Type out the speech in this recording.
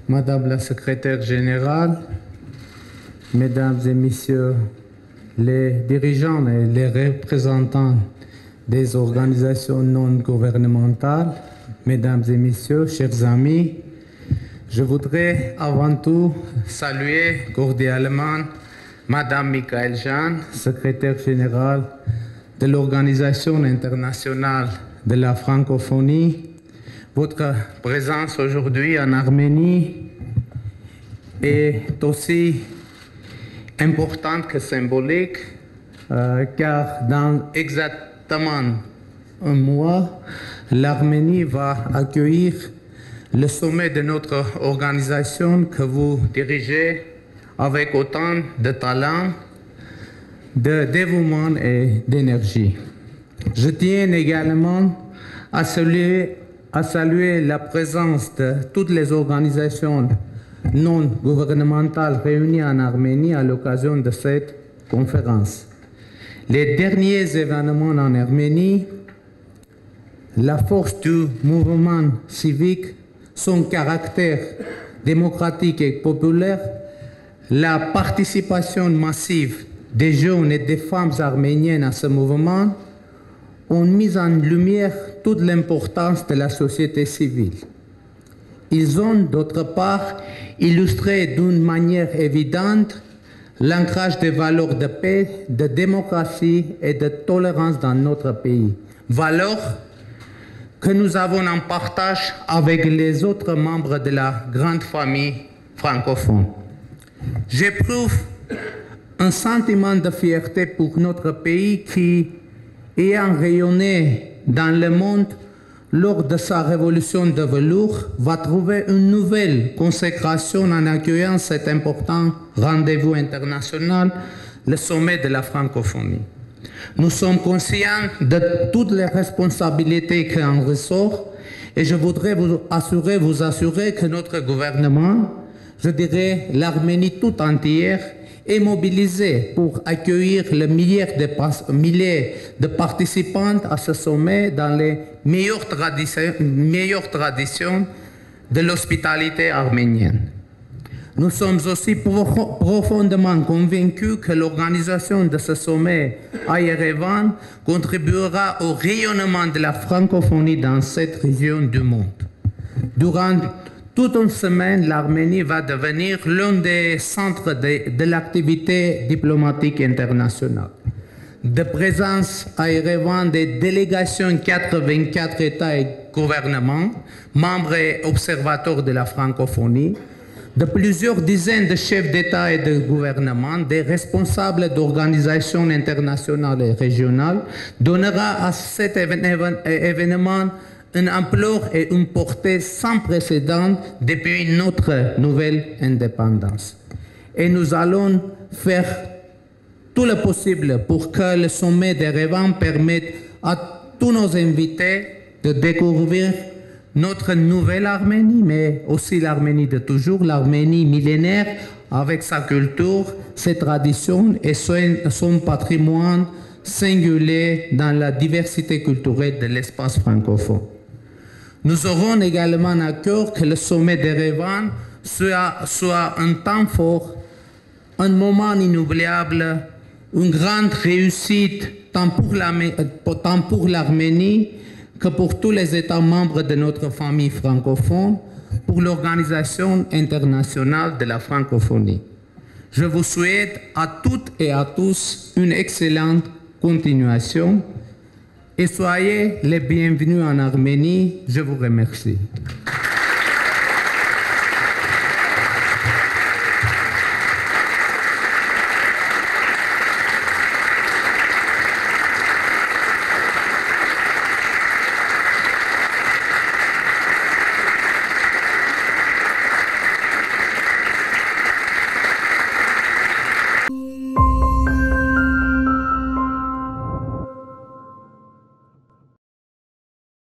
Madame la secrétaire générale, Mesdames et Messieurs les dirigeants et les représentants des organisations non gouvernementales, Mesdames et Messieurs, chers amis, je voudrais avant tout saluer cordialement Madame Michaëlle Jeanne, secrétaire générale de l'Organisation internationale de la francophonie. Votre présence aujourd'hui en Arménie est aussi importante que symbolique, car dans exactement un mois, l'Arménie va accueillir le sommet de notre organisation que vous dirigez avec autant de talent, de dévouement et d'énergie. Je tiens également à saluer la présence de toutes les organisations non gouvernementales réunies en Arménie à l'occasion de cette conférence. Les derniers événements en Arménie, la force du mouvement civique, son caractère démocratique et populaire, la participation massive des jeunes et des femmes arméniennes à ce mouvement ont mis en lumière toute l'importance de la société civile. Ils ont, d'autre part, illustré d'une manière évidente l'ancrage des valeurs de paix, de démocratie et de tolérance dans notre pays. Valeurs que nous avons en partage avec les autres membres de la grande famille francophone. J'éprouve un sentiment de fierté pour notre pays qui, ayant rayonné dans le monde lors de sa révolution de velours, va trouver une nouvelle consécration en accueillant cet important rendez-vous international, le sommet de la francophonie. Nous sommes conscients de toutes les responsabilités qui en ressortent et je voudrais vous assurer que notre gouvernement, je dirais l'Arménie tout entière, est mobilisé pour accueillir le milliers de participants à ce sommet dans les meilleures traditions de l'hospitalité arménienne. Nous sommes aussi profondément convaincus que l'organisation de ce sommet à Yerevan contribuera au rayonnement de la francophonie dans cette région du monde. Durant toute une semaine, l'Arménie va devenir l'un des centres de l'activité diplomatique internationale. De présence à Yerevan des délégations de 84 États et gouvernements, membres et observateurs de la francophonie, de plusieurs dizaines de chefs d'État et de gouvernement, des responsables d'organisations internationales et régionales, donnera à cet événement une ampleur et une portée sans précédent depuis notre nouvelle indépendance. Et nous allons faire tout le possible pour que le sommet d'Erevan permette à tous nos invités de découvrir notre nouvelle Arménie, mais aussi l'Arménie de toujours, l'Arménie millénaire, avec sa culture, ses traditions et son patrimoine singulier dans la diversité culturelle de l'espace francophone. Nous aurons également à cœur que le sommet d'Erevan soit un temps fort, un moment inoubliable, une grande réussite tant pour l'Arménie que pour tous les États membres de notre famille francophone, pour l'Organisation internationale de la francophonie. Je vous souhaite à toutes et à tous une excellente continuation et soyez les bienvenus en Arménie. Je vous remercie.